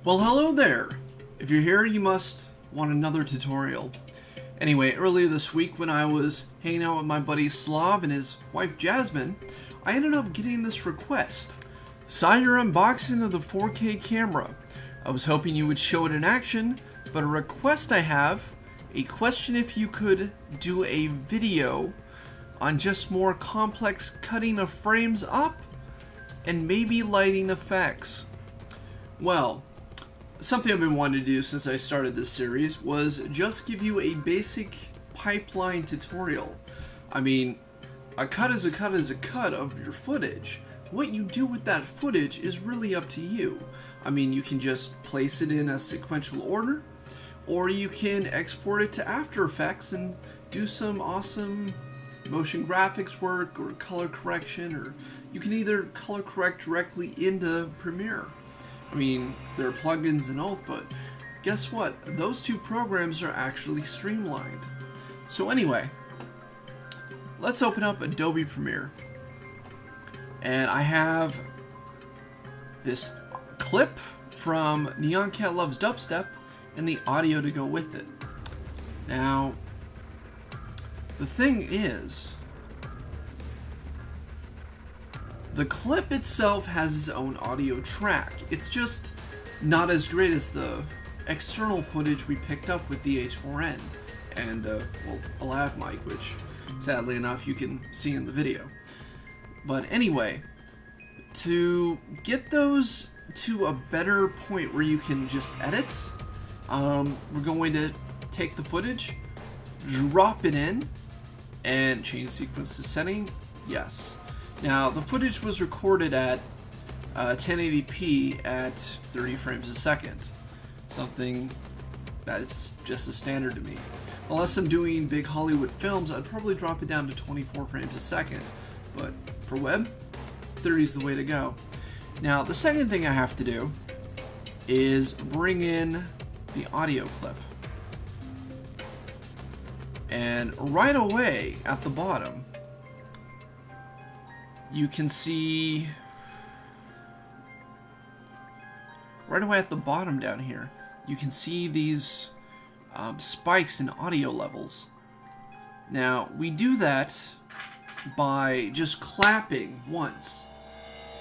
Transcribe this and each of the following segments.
Well, hello there! If you're here, you must want another tutorial. Anyway, earlier this week when I was hanging out with my buddy Slav and his wife Jasmine, I ended up getting this request. Saw your unboxing of the 4K camera. I was hoping you would show it in action, but a request I have, a question if you could do a video on just more complex cutting of frames up and maybe lighting effects. Well, something I've been wanting to do since I started this series was just give you a basic pipeline tutorial. I mean, a cut is a cut is a cut of your footage. What you do with that footage is really up to you. I mean, you can just place it in a sequential order, or you can export it to After Effects and do some awesome motion graphics work or color correction, or you can either color correct directly into Premiere. I mean, there are plugins and all, but guess what? Those two programs are actually streamlined. So anyway, let's open up Adobe Premiere. And I have this clip from Neon Cat Loves Dubstep and the audio to go with it. Now, the thing is, the clip itself has its own audio track. It's just not as great as the external footage we picked up with the H4n and well, a lav mic, which sadly enough you can see in the video. But anyway, to get those to a better point where you can just edit, we're going to take the footage, drop it in, and change sequence to setting. Yes. Now, the footage was recorded at 1080p at 30 frames a second, something that's just a standard to me. Unless I'm doing big Hollywood films, I'd probably drop it down to 24 frames a second, but for web, 30 is the way to go. Now, the second thing I have to do is bring in the audio clip. And right away at the bottom, you can see, right away at the bottom down here, you can see these spikes in audio levels. Now, we do that by just clapping once,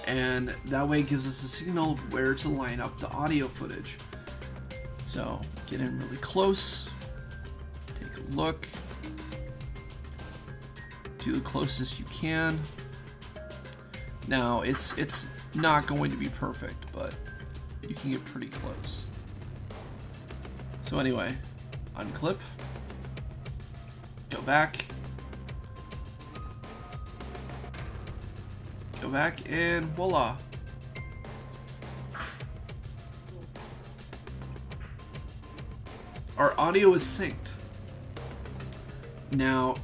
and that way it gives us a signal of where to line up the audio footage. So, get in really close, take a look, do the closest you can. Now, it's not going to be perfect, but you can get pretty close. So anyway, unclip, go back, and voila. Our audio is synced. Now,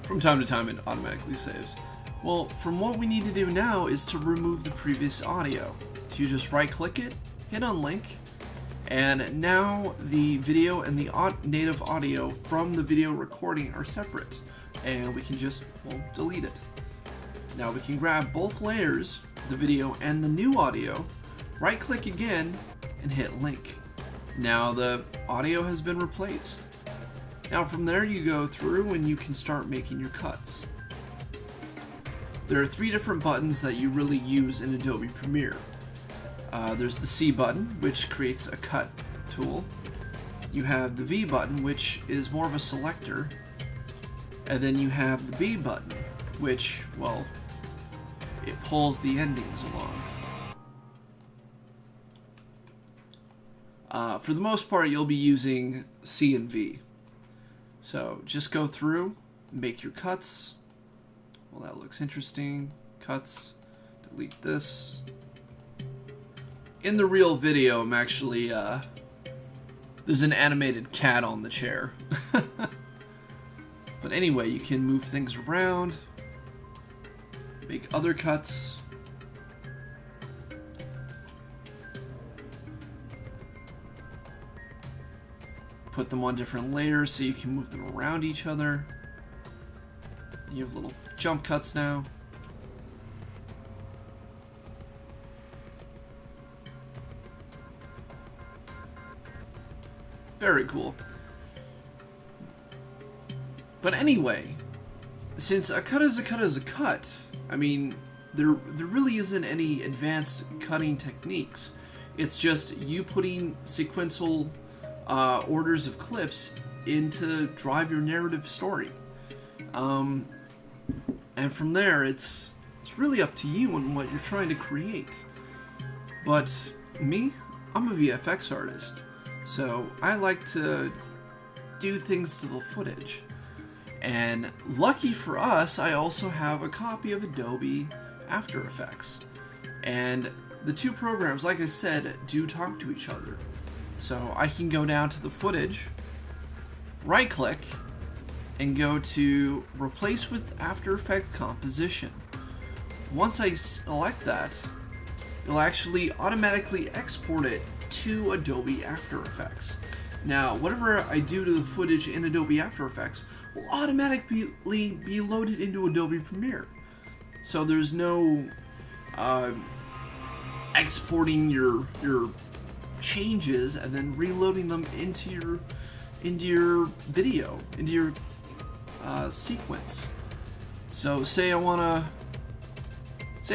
from time to time it automatically saves. Well, from what we need to do now is to remove the previous audio. So you just right click it, hit on link, and now the video and the native audio from the video recording are separate, and we can just, well, delete it. Now we can grab both layers, the video and the new audio, right click again, and hit link. Now the audio has been replaced. Now from there you go through and you can start making your cuts. There are 3 different buttons that you really use in Adobe Premiere. There's the C button, which creates a cut tool. You have the V button, which is more of a selector. And then you have the B button, which, well, it pulls the endings along. For the most part, you'll be using C and V. So just go through, make your cuts. Well, that looks interesting. Cuts. Delete this. In the real video, I'm actually, there's an animated cat on the chair. But anyway, you can move things around, make other cuts. Put them on different layers so you can move them around each other. You have little jump cuts now. Very cool. But anyway, since a cut is a cut is a cut, I mean, there really isn't any advanced cutting techniques. It's just you putting sequential orders of clips in to drive your narrative story. And from there, it's really up to you and what you're trying to create. But me, I'm a VFX artist, so I like to do things to the footage. And lucky for us, I also have a copy of Adobe After Effects. And the two programs, like I said, do talk to each other. So I can go down to the footage, right click, and go to Replace with After Effects Composition. Once I select that, it'll actually automatically export it to Adobe After Effects. Now, whatever I do to the footage in Adobe After Effects will automatically be loaded into Adobe Premiere. So there's no exporting your changes and then reloading them into your video, into your sequence. So say I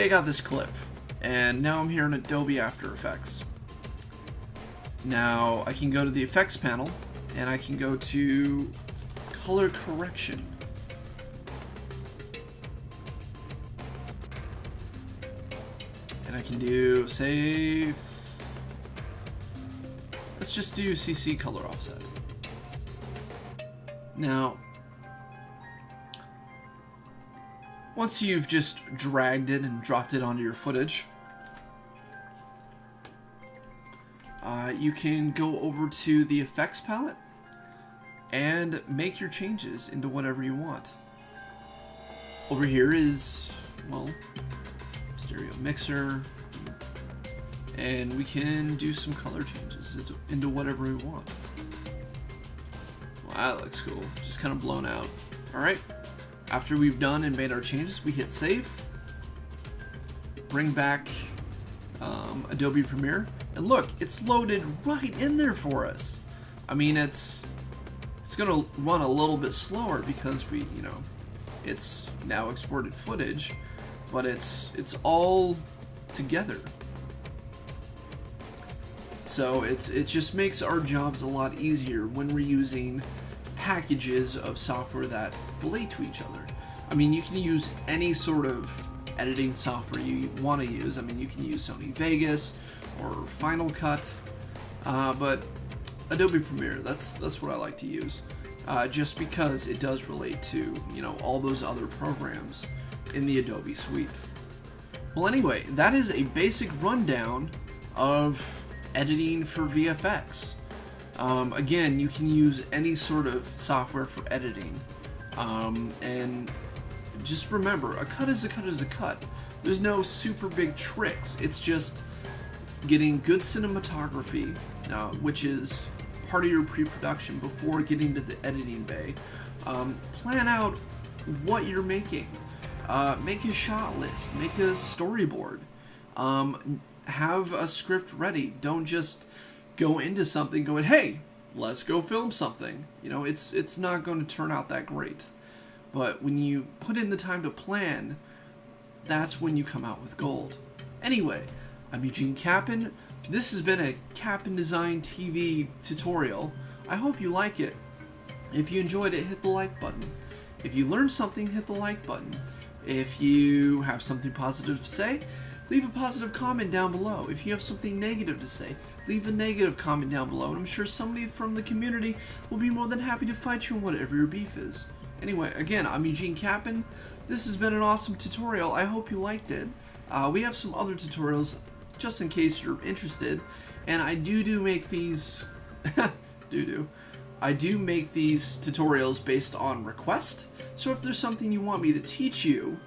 got this clip, and now I'm here in Adobe After Effects. Now I can go to the effects panel, and I can go to color correction. And I can do, say, let's just do CC color offset. Now, once you've just dragged it and dropped it onto your footage, you can go over to the effects palette and make your changes into whatever you want. Over here is, well, stereo mixer, and we can do some color changes into whatever we want. Well, that looks cool, just kind of blown out. Alright, after we've done and made our changes, we hit save, bring back Adobe Premiere, and look, it's loaded right in there for us. I mean, it's gonna run a little bit slower because it's now exported footage, but it's all together. So it just makes our jobs a lot easier when we're using packages of software that relate to each other. I mean, you can use any sort of editing software you want to use. I mean, you can use Sony Vegas or Final Cut, but Adobe Premiere, that's what I like to use, just because it does relate to all those other programs in the Adobe suite. Well, anyway, that is a basic rundown of editing for VFX. Again, you can use any sort of software for editing, and just remember, a cut is a cut is a cut. There's no super big tricks. It's just getting good cinematography, which is part of your pre-production before getting to the editing bay. Plan out what you're making. Make a shot list. Make a storyboard. Have a script ready. Don't just go into something going, hey, let's go film something. It's not going to turn out that great. But when you put in the time to plan, that's when you come out with gold. Anyway, I'm Eugene Capon. This has been a Capon Design TV tutorial. I hope you like it. If you enjoyed it, hit the like button. If you learned something, hit the like button. If you have something positive to say, leave a positive comment down below. If you have something negative to say, leave a negative comment down below, and I'm sure somebody from the community will be more than happy to fight you on whatever your beef is. Anyway, again, I'm Eugene Capon. This has been an awesome tutorial. I hope you liked it. We have some other tutorials, just in case you're interested, and I do make these I do make these tutorials based on request. So if there's something you want me to teach you,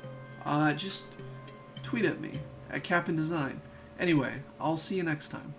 just tweet at me at Capon Design. Anyway, I'll see you next time.